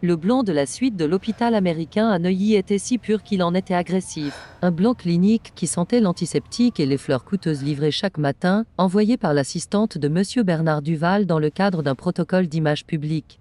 Le blanc de la suite de l'hôpital américain à Neuilly était si pur qu'il en était agressif. Un blanc clinique qui sentait l'antiseptique et les fleurs coûteuses livrées chaque matin, envoyées par l'assistante de Monsieur Bernard Duval dans le cadre d'un protocole d'image publique.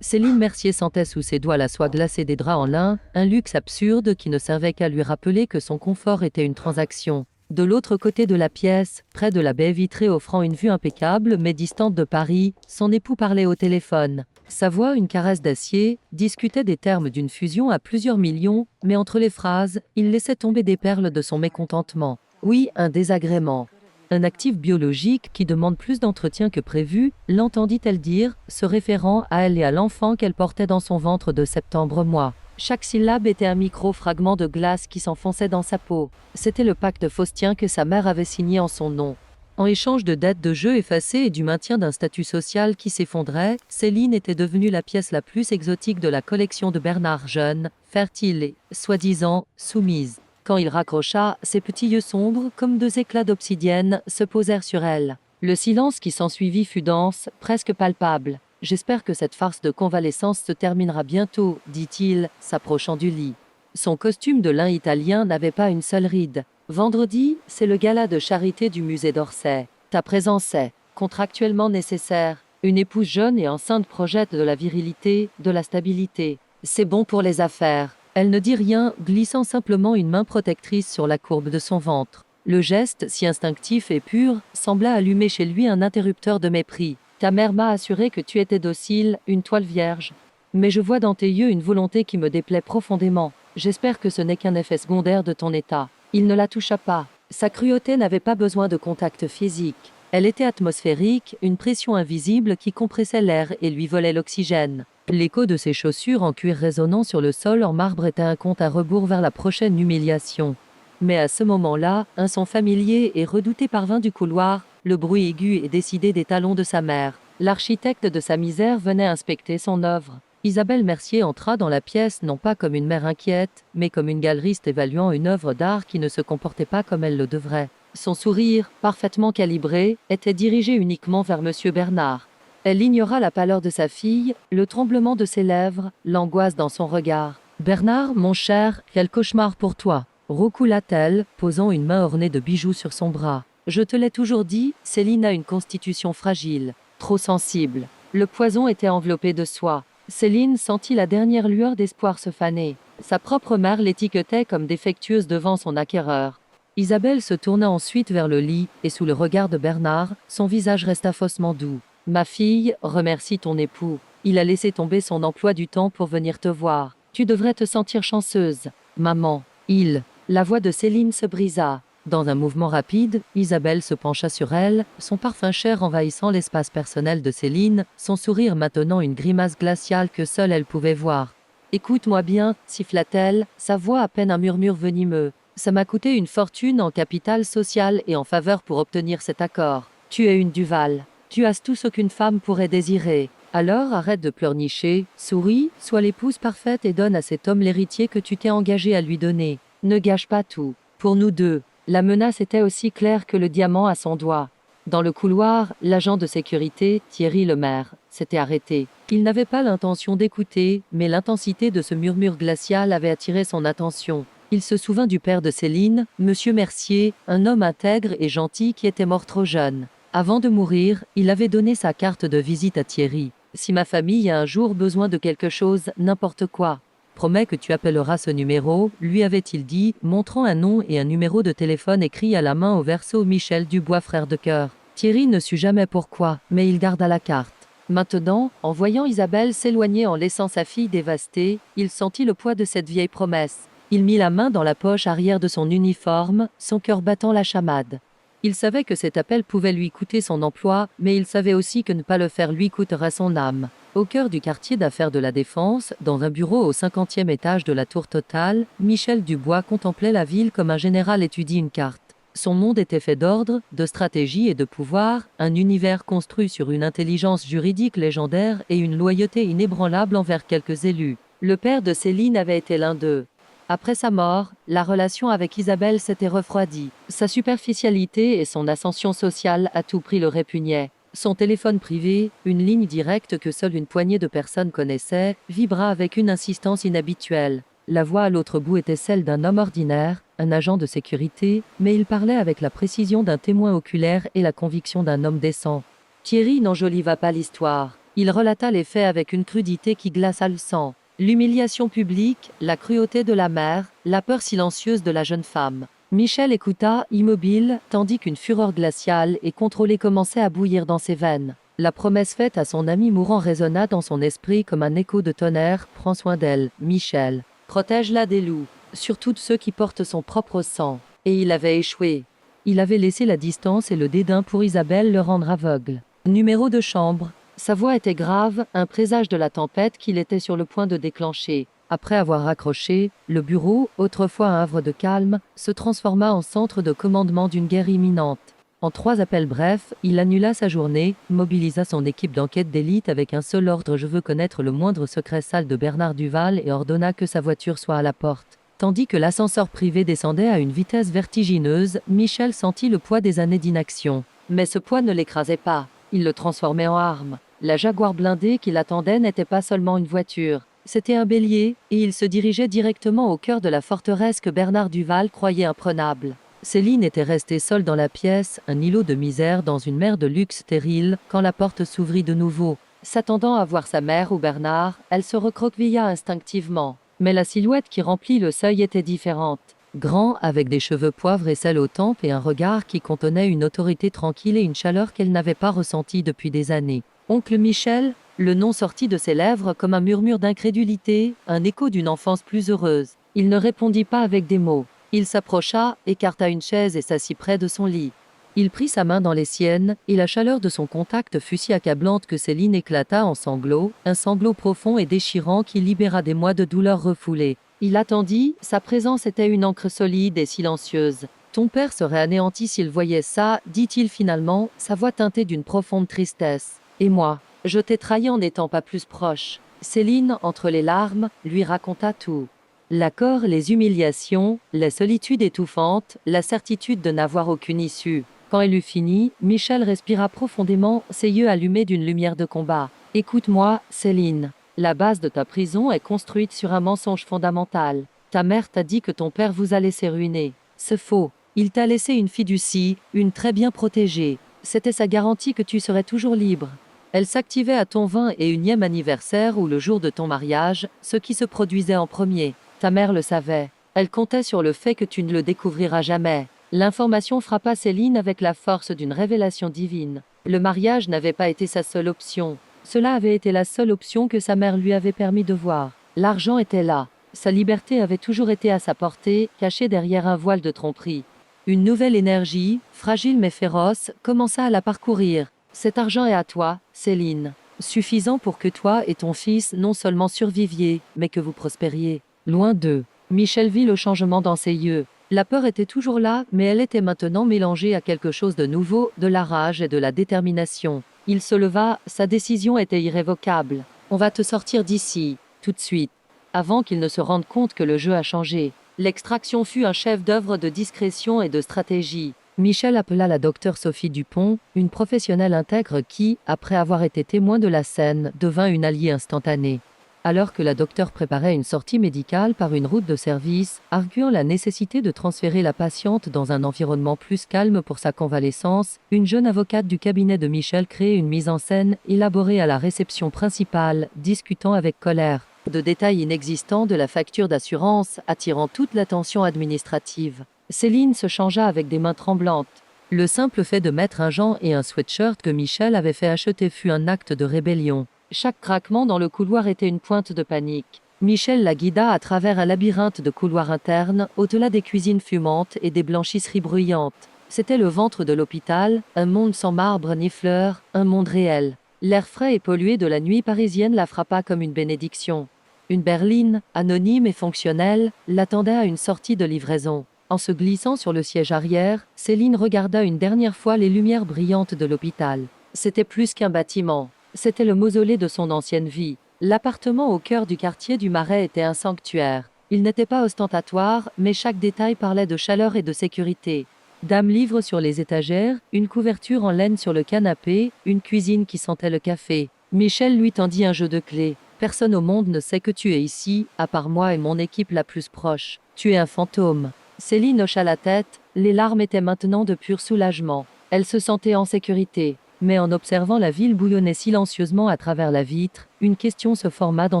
Céline Mercier sentait sous ses doigts la soie glacée des draps en lin, un luxe absurde qui ne servait qu'à lui rappeler que son confort était une transaction. De l'autre côté de la pièce, près de la baie vitrée offrant une vue impeccable mais distante de Paris, son époux parlait au téléphone. Sa voix, une caresse d'acier, discutait des termes d'une fusion à plusieurs millions, mais entre les phrases, il laissait tomber des perles de son mécontentement. Oui, un désagrément. Un actif biologique qui demande plus d'entretien que prévu, l'entendit-elle dire, se référant à elle et à l'enfant qu'elle portait dans son ventre de septembre mois. Chaque syllabe était un micro-fragment de glace qui s'enfonçait dans sa peau. C'était le pacte faustien que sa mère avait signé en son nom. En échange de dettes de jeu effacées et du maintien d'un statut social qui s'effondrait, Céline était devenue la pièce la plus exotique de la collection de Bernard jeune, fertile et, soi-disant, soumise. Quand il raccrocha, ses petits yeux sombres, comme deux éclats d'obsidienne, se posèrent sur elle. Le silence qui s'ensuivit fut dense, presque palpable. « J'espère que cette farce de convalescence se terminera bientôt, » dit-il, s'approchant du lit. Son costume de lin italien n'avait pas une seule ride. « Vendredi, c'est le gala de charité du musée d'Orsay. Ta présence est contractuellement nécessaire. Une épouse jeune et enceinte projette de la virilité, de la stabilité. C'est bon pour les affaires. » Elle ne dit rien, glissant simplement une main protectrice sur la courbe de son ventre. Le geste, si instinctif et pur, sembla allumer chez lui un interrupteur de mépris. « Ta mère m'a assuré que tu étais docile, une toile vierge. Mais je vois dans tes yeux une volonté qui me déplaît profondément. J'espère que ce n'est qu'un effet secondaire de ton état. » Il ne la toucha pas. Sa cruauté n'avait pas besoin de contact physique. Elle était atmosphérique, une pression invisible qui compressait l'air et lui volait l'oxygène. L'écho de ses chaussures en cuir résonnant sur le sol en marbre était un compte à rebours vers la prochaine humiliation. Mais à ce moment-là, un son familier et redouté parvint du couloir, le bruit aigu et décidé des talons de sa mère. L'architecte de sa misère venait inspecter son œuvre. Isabelle Mercier entra dans la pièce non pas comme une mère inquiète, mais comme une galeriste évaluant une œuvre d'art qui ne se comportait pas comme elle le devrait. Son sourire, parfaitement calibré, était dirigé uniquement vers Monsieur Bernard. Elle ignora la pâleur de sa fille, le tremblement de ses lèvres, l'angoisse dans son regard. « Bernard, mon cher, quel cauchemar pour toi !» roucoula-t-elle, posant une main ornée de bijoux sur son bras. « Je te l'ai toujours dit, Céline a une constitution fragile, trop sensible. » Le poison était enveloppé de soie. Céline sentit la dernière lueur d'espoir se faner. Sa propre mère l'étiquetait comme défectueuse devant son acquéreur. Isabelle se tourna ensuite vers le lit, et sous le regard de Bernard, son visage resta faussement doux. « Ma fille, remercie ton époux. Il a laissé tomber son emploi du temps pour venir te voir. Tu devrais te sentir chanceuse. Maman, il... » La voix de Céline se brisa. Dans un mouvement rapide, Isabelle se pencha sur elle, son parfum cher envahissant l'espace personnel de Céline, son sourire maintenant une grimace glaciale que seule elle pouvait voir. « Écoute-moi bien, siffla-t-elle, sa voix à peine un murmure venimeux. Ça m'a coûté une fortune en capital social et en faveur pour obtenir cet accord. Tu es une Duval. Tu as tout ce qu'une femme pourrait désirer. Alors arrête de pleurnicher, souris, sois l'épouse parfaite et donne à cet homme l'héritier que tu t'es engagé à lui donner. Ne gâche pas tout. Pour nous deux. » La menace était aussi claire que le diamant à son doigt. Dans le couloir, l'agent de sécurité, Thierry Lemaire, s'était arrêté. Il n'avait pas l'intention d'écouter, mais l'intensité de ce murmure glacial avait attiré son attention. Il se souvint du père de Céline, Monsieur Mercier, un homme intègre et gentil qui était mort trop jeune. Avant de mourir, il avait donné sa carte de visite à Thierry. « Si ma famille a un jour besoin de quelque chose, n'importe quoi. Promets que tu appelleras ce numéro, lui avait-il dit, montrant un nom et un numéro de téléphone écrit à la main au verso Michel Dubois frère de cœur. Thierry ne sut jamais pourquoi, mais il garda la carte. Maintenant, en voyant Isabelle s'éloigner en laissant sa fille dévastée, il sentit le poids de cette vieille promesse. Il mit la main dans la poche arrière de son uniforme, son cœur battant la chamade. Il savait que cet appel pouvait lui coûter son emploi, mais il savait aussi que ne pas le faire lui coûterait son âme. Au cœur du quartier d'affaires de la Défense, dans un bureau au 50e étage de la Tour Total, Michel Dubois contemplait la ville comme un général étudie une carte. Son monde était fait d'ordre, de stratégie et de pouvoir, un univers construit sur une intelligence juridique légendaire et une loyauté inébranlable envers quelques élus. Le père de Céline avait été l'un d'eux. Après sa mort, la relation avec Isabelle s'était refroidie. Sa superficialité et son ascension sociale à tout prix le répugnaient. Son téléphone privé, une ligne directe que seule une poignée de personnes connaissaient, vibra avec une insistance inhabituelle. La voix à l'autre bout était celle d'un homme ordinaire, un agent de sécurité, mais il parlait avec la précision d'un témoin oculaire et la conviction d'un homme décent. Thierry n'enjoliva pas l'histoire. Il relata les faits avec une crudité qui glaça le sang. L'humiliation publique, la cruauté de la mère, la peur silencieuse de la jeune femme. Michel écouta, immobile, tandis qu'une fureur glaciale et contrôlée commençait à bouillir dans ses veines. La promesse faite à son ami mourant résonna dans son esprit comme un écho de tonnerre. « Prends soin d'elle, Michel. Protège-la des loups, surtout de ceux qui portent son propre sang. » Et il avait échoué. Il avait laissé la distance et le dédain pour Isabelle le rendre aveugle. Numéro de chambre. Sa voix était grave, un présage de la tempête qu'il était sur le point de déclencher. Après avoir raccroché, le bureau, autrefois un havre de calme, se transforma en centre de commandement d'une guerre imminente. En 3 appels brefs, il annula sa journée, mobilisa son équipe d'enquête d'élite avec un seul ordre: je veux connaître le moindre secret sale de Bernard Duval, et ordonna que sa voiture soit à la porte. Tandis que l'ascenseur privé descendait à une vitesse vertigineuse, Michel sentit le poids des années d'inaction. Mais ce poids ne l'écrasait pas, il le transformait en arme. La Jaguar blindée qui l'attendait n'était pas seulement une voiture. C'était un bélier, et il se dirigeait directement au cœur de la forteresse que Bernard Duval croyait imprenable. Céline était restée seule dans la pièce, un îlot de misère dans une mer de luxe stérile, quand la porte s'ouvrit de nouveau. S'attendant à voir sa mère ou Bernard, elle se recroquevilla instinctivement. Mais la silhouette qui remplit le seuil était différente. Grand, avec des cheveux poivre et sel aux tempes et un regard qui contenait une autorité tranquille et une chaleur qu'elle n'avait pas ressentie depuis des années. Oncle Michel, le nom sortit de ses lèvres comme un murmure d'incrédulité, un écho d'une enfance plus heureuse. Il ne répondit pas avec des mots. Il s'approcha, écarta une chaise et s'assit près de son lit. Il prit sa main dans les siennes, et la chaleur de son contact fut si accablante que Céline éclata en sanglots, un sanglot profond et déchirant qui libéra des mois de douleur refoulée. Il attendit, sa présence était une encre solide et silencieuse. « Ton père serait anéanti s'il voyait ça, » dit-il finalement, sa voix teintée d'une profonde tristesse. « Et moi, je t'ai trahi en n'étant pas plus proche. » Céline, entre les larmes, lui raconta tout. L'accord, les humiliations, les solitudes étouffantes, la certitude de n'avoir aucune issue. Quand elle eut fini, Michel respira profondément, ses yeux allumés d'une lumière de combat. « Écoute-moi, Céline. La base de ta prison est construite sur un mensonge fondamental. Ta mère t'a dit que ton père vous a laissé ruiner. C'est faux. Il t'a laissé une fiducie, une très bien protégée. C'était sa garantie que tu serais toujours libre. Elle s'activait à ton 21e anniversaire ou le jour de ton mariage, ce qui se produisait en premier. Ta mère le savait. Elle comptait sur le fait que tu ne le découvriras jamais. » L'information frappa Céline avec la force d'une révélation divine. Le mariage n'avait pas été sa seule option. Cela avait été la seule option que sa mère lui avait permis de voir. L'argent était là. Sa liberté avait toujours été à sa portée, cachée derrière un voile de tromperie. Une nouvelle énergie, fragile mais féroce, commença à la parcourir. « Cet argent est à toi, Céline. Suffisant pour que toi et ton fils non seulement surviviez, mais que vous prospériez. » Loin d'eux. Michel vit le changement dans ses yeux. La peur était toujours là, mais elle était maintenant mélangée à quelque chose de nouveau, de la rage et de la détermination. Il se leva, sa décision était irrévocable. « On va te sortir d'ici, tout de suite. » Avant qu'il ne se rende compte que le jeu a changé. L'extraction fut un chef-d'œuvre de discrétion et de stratégie. Michel appela la docteure Sophie Dupont, une professionnelle intègre qui, après avoir été témoin de la scène, devint une alliée instantanée. Alors que la docteure préparait une sortie médicale par une route de service, arguant la nécessité de transférer la patiente dans un environnement plus calme pour sa convalescence, une jeune avocate du cabinet de Michel créait une mise en scène élaborée à la réception principale, discutant avec colère de détails inexistants de la facture d'assurance, attirant toute l'attention administrative. Céline se changea avec des mains tremblantes. Le simple fait de mettre un gant et un sweatshirt que Michel avait fait acheter fut un acte de rébellion. Chaque craquement dans le couloir était une pointe de panique. Michel la guida à travers un labyrinthe de couloirs internes, au-delà des cuisines fumantes et des blanchisseries bruyantes. C'était le ventre de l'hôpital, un monde sans marbre ni fleurs, un monde réel. L'air frais et pollué de la nuit parisienne la frappa comme une bénédiction. Une berline, anonyme et fonctionnelle, l'attendait à une sortie de livraison. En se glissant sur le siège arrière, Céline regarda une dernière fois les lumières brillantes de l'hôpital. C'était plus qu'un bâtiment. C'était le mausolée de son ancienne vie. L'appartement au cœur du quartier du Marais était un sanctuaire. Il n'était pas ostentatoire, mais chaque détail parlait de chaleur et de sécurité. Dame livre sur les étagères, une couverture en laine sur le canapé, une cuisine qui sentait le café. Michel lui tendit un jeu de clés. Personne au monde ne sait que tu es ici, à part moi et mon équipe la plus proche. Tu es un fantôme. Céline hocha la tête, les larmes étaient maintenant de pur soulagement. Elle se sentait en sécurité. Mais en observant la ville bouillonner silencieusement à travers la vitre, une question se forma dans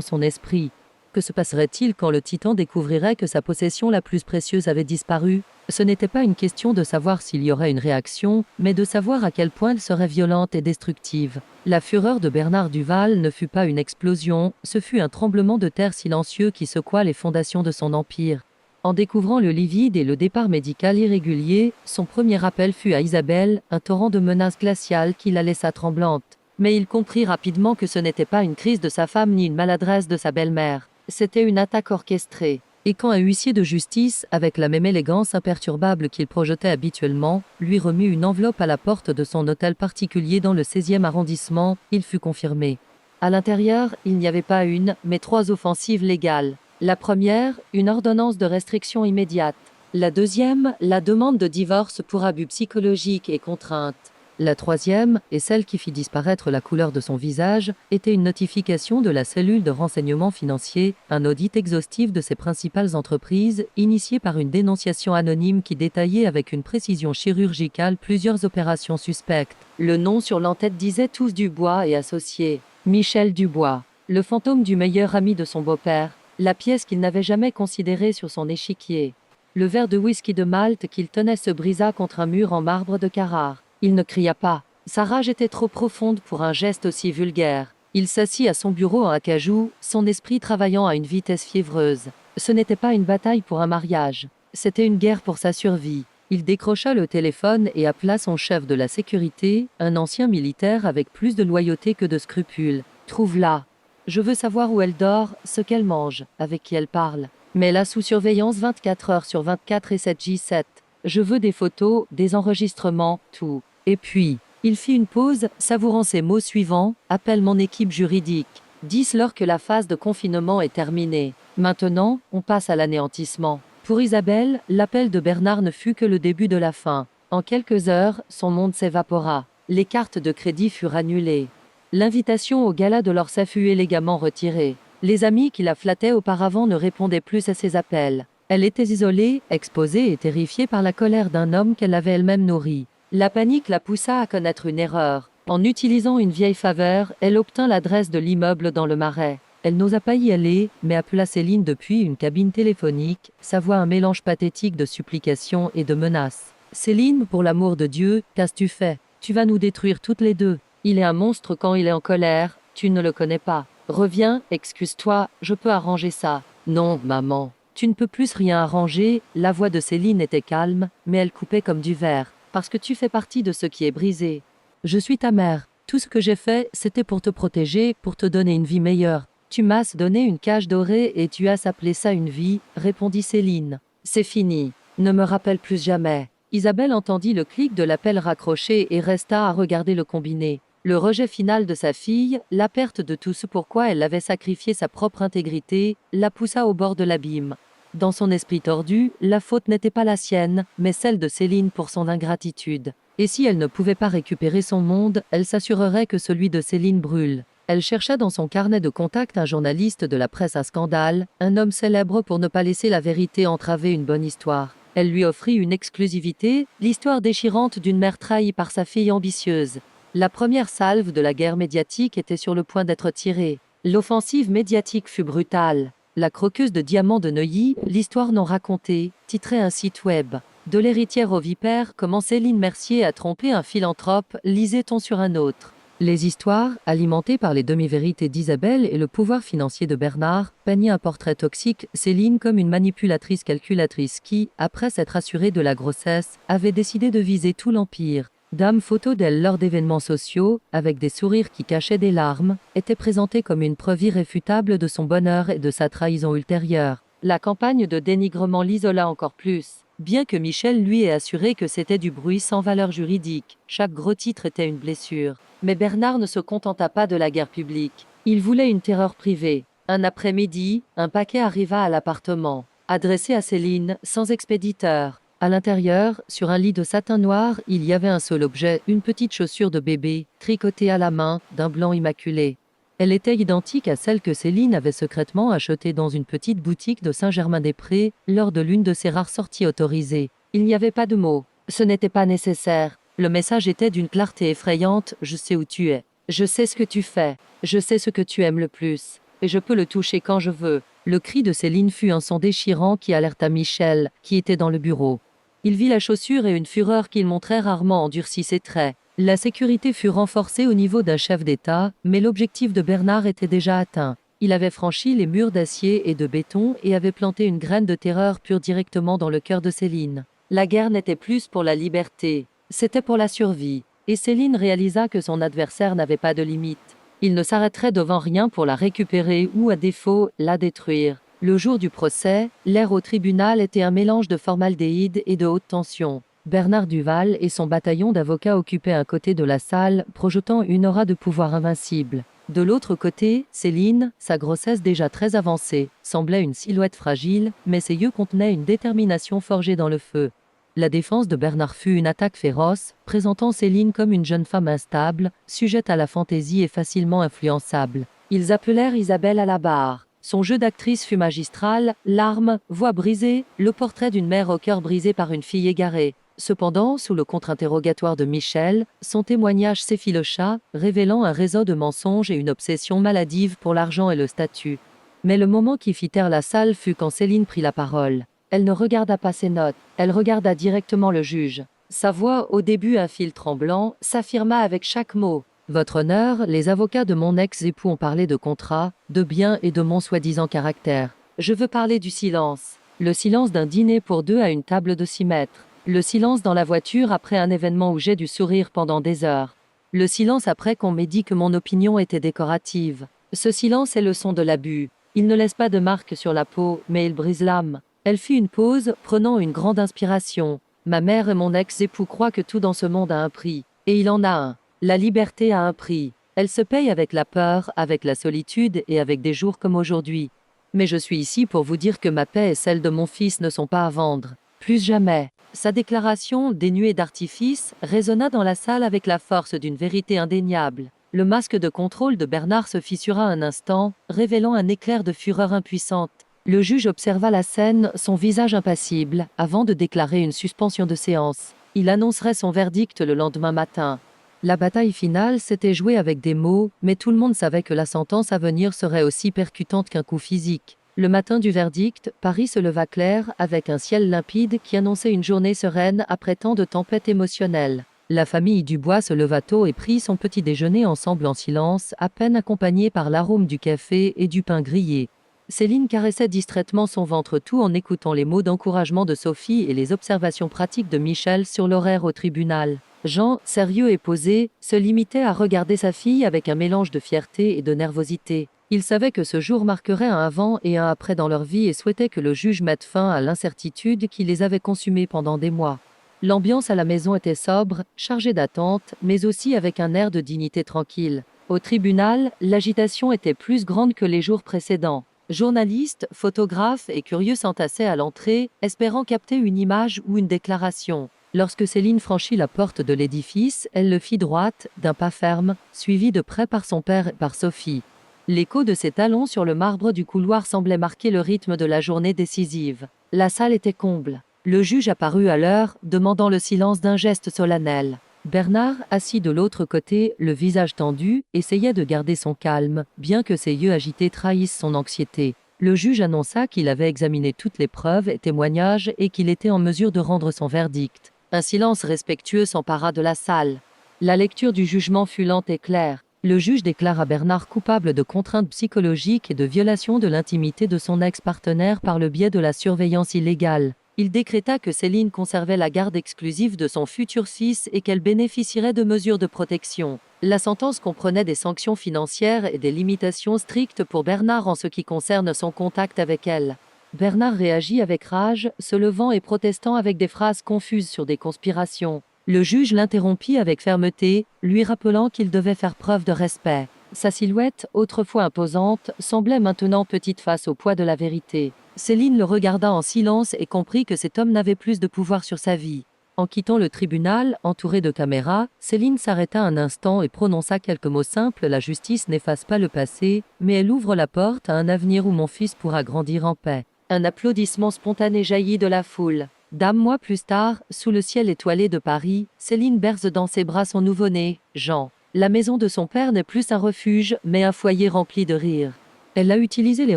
son esprit. Que se passerait-il quand le Titan découvrirait que sa possession la plus précieuse avait disparu? Ce n'était pas une question de savoir s'il y aurait une réaction, mais de savoir à quel point elle serait violente et destructive. La fureur de Bernard Duval ne fut pas une explosion, ce fut un tremblement de terre silencieux qui secoua les fondations de son empire. En découvrant le lit vide et le départ médical irrégulier, son premier appel fut à Isabelle, un torrent de menaces glaciales qui la laissa tremblante. Mais il comprit rapidement que ce n'était pas une crise de sa femme ni une maladresse de sa belle-mère. C'était une attaque orchestrée. Et quand un huissier de justice, avec la même élégance imperturbable qu'il projetait habituellement, lui remit une enveloppe à la porte de son hôtel particulier dans le 16e arrondissement, il fut confirmé. À l'intérieur, il n'y avait pas une, mais 3 offensives légales. La première, une ordonnance de restriction immédiate. La deuxième, la demande de divorce pour abus psychologiques et contrainte. La troisième, et celle qui fit disparaître la couleur de son visage, était une notification de la cellule de renseignement financier, un audit exhaustif de ses principales entreprises, initié par une dénonciation anonyme qui détaillait avec une précision chirurgicale plusieurs opérations suspectes. Le nom sur l'entête disait tous Dubois et associés. Michel Dubois, le fantôme du meilleur ami de son beau-père, la pièce qu'il n'avait jamais considérée sur son échiquier. Le verre de whisky de Malte qu'il tenait se brisa contre un mur en marbre de Carrare. Il ne cria pas. Sa rage était trop profonde pour un geste aussi vulgaire. Il s'assit à son bureau en acajou, son esprit travaillant à une vitesse fiévreuse. Ce n'était pas une bataille pour un mariage. C'était une guerre pour sa survie. Il décrocha le téléphone et appela son chef de la sécurité, un ancien militaire avec plus de loyauté que de scrupules. « Trouve-la. Je veux savoir où elle dort, ce qu'elle mange, avec qui elle parle. Mets-la sous surveillance 24 heures sur 24 et 7J7. Je veux des photos, des enregistrements, tout. » Et puis, il fit une pause, savourant ces mots suivants, « Appelle mon équipe juridique. Dis-leur que la phase de confinement est terminée. Maintenant, on passe à l'anéantissement. » Pour Isabelle, l'appel de Bernard ne fut que le début de la fin. En quelques heures, son monde s'évapora. Les cartes de crédit furent annulées. L'invitation au gala de l'Orsay fut élégamment retirée. Les amis qui la flattaient auparavant ne répondaient plus à ses appels. Elle était isolée, exposée et terrifiée par la colère d'un homme qu'elle avait elle-même nourri. La panique la poussa à connaître une erreur. En utilisant une vieille faveur, elle obtint l'adresse de l'immeuble dans le Marais. Elle n'osa pas y aller, mais appela Céline depuis une cabine téléphonique, sa voix un mélange pathétique de supplication et de menace. « Céline, pour l'amour de Dieu, qu'as-tu fait? Tu vas nous détruire toutes les deux. Il est un monstre quand il est en colère, tu ne le connais pas. Reviens, excuse-toi, je peux arranger ça. »« Non, maman, tu ne peux plus rien arranger. » La voix de Céline était calme, mais elle coupait comme du verre. « Parce que tu fais partie de ce qui est brisé. Je suis ta mère. Tout ce que j'ai fait, c'était pour te protéger, pour te donner une vie meilleure. Tu m'as donné une cage dorée et tu as appelé ça une vie, » répondit Céline. « C'est fini. Ne me rappelle plus jamais. » Isabelle entendit le clic de l'appel raccroché et resta à regarder le combiné. Le rejet final de sa fille, la perte de tout ce pourquoi elle avait sacrifié sa propre intégrité, la poussa au bord de l'abîme. Dans son esprit tordu, la faute n'était pas la sienne, mais celle de Céline pour son ingratitude. Et si elle ne pouvait pas récupérer son monde, elle s'assurerait que celui de Céline brûle. Elle chercha dans son carnet de contact un journaliste de la presse à scandale, un homme célèbre pour ne pas laisser la vérité entraver une bonne histoire. Elle lui offrit une exclusivité, l'histoire déchirante d'une mère trahie par sa fille ambitieuse. La première salve de la guerre médiatique était sur le point d'être tirée. L'offensive médiatique fut brutale. La croqueuse de diamants de Neuilly, l'histoire non racontée, titrait un site web. De l'héritière au vipère, comment Céline Mercier a trompé un philanthrope, lisait-on sur un autre. Les histoires, alimentées par les demi-vérités d'Isabelle et le pouvoir financier de Bernard, peignaient un portrait toxique, Céline comme une manipulatrice calculatrice qui, après s'être assurée de la grossesse, avait décidé de viser tout l'empire. Dame photo d'elle lors d'événements sociaux, avec des sourires qui cachaient des larmes, était présentée comme une preuve irréfutable de son bonheur et de sa trahison ultérieure. La campagne de dénigrement l'isola encore plus. Bien que Michel lui ait assuré que c'était du bruit sans valeur juridique, chaque gros titre était une blessure. Mais Bernard ne se contenta pas de la guerre publique. Il voulait une terreur privée. Un après-midi, un paquet arriva à l'appartement, adressé à Céline, sans expéditeur. À l'intérieur, sur un lit de satin noir, il y avait un seul objet, une petite chaussure de bébé, tricotée à la main, d'un blanc immaculé. Elle était identique à celle que Céline avait secrètement achetée dans une petite boutique de Saint-Germain-des-Prés, lors de l'une de ses rares sorties autorisées. Il n'y avait pas de mots. Ce n'était pas nécessaire. Le message était d'une clarté effrayante, je sais où tu es. Je sais ce que tu fais. Je sais ce que tu aimes le plus. Et je peux le toucher quand je veux. Le cri de Céline fut un son déchirant qui alerta Michel, qui était dans le bureau. Il vit la chaussure et une fureur qu'il montrait rarement endurcit ses traits. La sécurité fut renforcée au niveau d'un chef d'État, mais l'objectif de Bernard était déjà atteint. Il avait franchi les murs d'acier et de béton et avait planté une graine de terreur pure directement dans le cœur de Céline. La guerre n'était plus pour la liberté, c'était pour la survie. Et Céline réalisa que son adversaire n'avait pas de limite. Il ne s'arrêterait devant rien pour la récupérer ou, à défaut, la détruire. Le jour du procès, l'air au tribunal était un mélange de formaldéhyde et de haute tension. Bernard Duval et son bataillon d'avocats occupaient un côté de la salle, projetant une aura de pouvoir invincible. De l'autre côté, Céline, sa grossesse déjà très avancée, semblait une silhouette fragile, mais ses yeux contenaient une détermination forgée dans le feu. La défense de Bernard fut une attaque féroce, présentant Céline comme une jeune femme instable, sujette à la fantaisie et facilement influençable. Ils appelèrent Isabelle à la barre. Son jeu d'actrice fut magistral, larmes, voix brisée, le portrait d'une mère au cœur brisé par une fille égarée. Cependant, sous le contre-interrogatoire de Michel, son témoignage s'effilocha, révélant un réseau de mensonges et une obsession maladive pour l'argent et le statut. Mais le moment qui fit taire la salle fut quand Céline prit la parole. Elle ne regarda pas ses notes, elle regarda directement le juge. Sa voix, au début un fil tremblant, s'affirma avec chaque mot. Votre honneur, les avocats de mon ex-époux ont parlé de contrat, de biens et de mon soi-disant caractère. Je veux parler du silence. Le silence d'un dîner pour deux à une table de 6 mètres. Le silence dans la voiture après un événement où j'ai dû sourire pendant des heures. Le silence après qu'on m'ait dit que mon opinion était décorative. Ce silence est le son de l'abus. Il ne laisse pas de marque sur la peau, mais il brise l'âme. Elle fit une pause, prenant une grande inspiration. Ma mère et mon ex-époux croient que tout dans ce monde a un prix. Et il en a un. La liberté a un prix. Elle se paye avec la peur, avec la solitude et avec des jours comme aujourd'hui. Mais je suis ici pour vous dire que ma paix et celle de mon fils ne sont pas à vendre. Plus jamais. Sa déclaration, dénuée d'artifice, résonna dans la salle avec la force d'une vérité indéniable. Le masque de contrôle de Bernard se fissura un instant, révélant un éclair de fureur impuissante. Le juge observa la scène, son visage impassible, avant de déclarer une suspension de séance. Il annoncerait son verdict le lendemain matin. La bataille finale s'était jouée avec des mots, mais tout le monde savait que la sentence à venir serait aussi percutante qu'un coup physique. Le matin du verdict, Paris se leva clair, avec un ciel limpide qui annonçait une journée sereine après tant de tempêtes émotionnelles. La famille Dubois se leva tôt et prit son petit déjeuner ensemble en silence, à peine accompagné par l'arôme du café et du pain grillé. Céline caressait distraitement son ventre tout en écoutant les mots d'encouragement de Sophie et les observations pratiques de Michel sur l'horaire au tribunal. Jean, sérieux et posé, se limitait à regarder sa fille avec un mélange de fierté et de nervosité. Il savait que ce jour marquerait un avant et un après dans leur vie et souhaitait que le juge mette fin à l'incertitude qui les avait consumés pendant des mois. L'ambiance à la maison était sobre, chargée d'attente, mais aussi avec un air de dignité tranquille. Au tribunal, l'agitation était plus grande que les jours précédents. Journalistes, photographes et curieux s'entassaient à l'entrée, espérant capter une image ou une déclaration. Lorsque Céline franchit la porte de l'édifice, elle le fit droite, d'un pas ferme, suivie de près par son père et par Sophie. L'écho de ses talons sur le marbre du couloir semblait marquer le rythme de la journée décisive. La salle était comble. Le juge apparut à l'heure, demandant le silence d'un geste solennel. Bernard, assis de l'autre côté, le visage tendu, essayait de garder son calme, bien que ses yeux agités trahissent son anxiété. Le juge annonça qu'il avait examiné toutes les preuves et témoignages et qu'il était en mesure de rendre son verdict. Un silence respectueux s'empara de la salle. La lecture du jugement fut lente et claire. Le juge déclara Bernard coupable de contraintes psychologiques et de violation de l'intimité de son ex-partenaire par le biais de la surveillance illégale. Il décréta que Céline conservait la garde exclusive de son futur fils et qu'elle bénéficierait de mesures de protection. La sentence comprenait des sanctions financières et des limitations strictes pour Bernard en ce qui concerne son contact avec elle. Bernard réagit avec rage, se levant et protestant avec des phrases confuses sur des conspirations. Le juge l'interrompit avec fermeté, lui rappelant qu'il devait faire preuve de respect. Sa silhouette, autrefois imposante, semblait maintenant petite face au poids de la vérité. Céline le regarda en silence et comprit que cet homme n'avait plus de pouvoir sur sa vie. En quittant le tribunal, entouré de caméras, Céline s'arrêta un instant et prononça quelques mots simples. La justice n'efface pas le passé, mais elle ouvre la porte à un avenir où mon fils pourra grandir en paix. Un applaudissement spontané jaillit de la foule. Mois plus tard, sous le ciel étoilé de Paris, Céline berce dans ses bras son nouveau-né, Jean. La maison de son père n'est plus un refuge, mais un foyer rempli de rire. Elle a utilisé les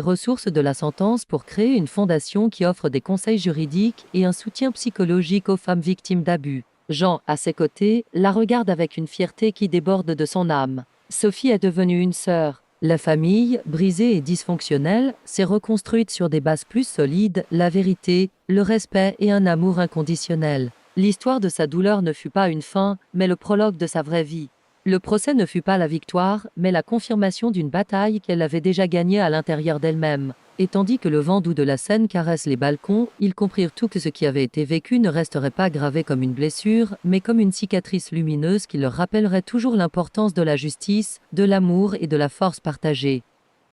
ressources de la sentence pour créer une fondation qui offre des conseils juridiques et un soutien psychologique aux femmes victimes d'abus. Jean, à ses côtés, la regarde avec une fierté qui déborde de son âme. Sophie est devenue une sœur. La famille, brisée et dysfonctionnelle, s'est reconstruite sur des bases plus solides, la vérité, le respect et un amour inconditionnel. L'histoire de sa douleur ne fut pas une fin, mais le prologue de sa vraie vie. Le procès ne fut pas la victoire, mais la confirmation d'une bataille qu'elle avait déjà gagnée à l'intérieur d'elle-même. Et tandis que le vent doux de la Seine caresse les balcons, ils comprirent tout que ce qui avait été vécu ne resterait pas gravé comme une blessure, mais comme une cicatrice lumineuse qui leur rappellerait toujours l'importance de la justice, de l'amour et de la force partagée.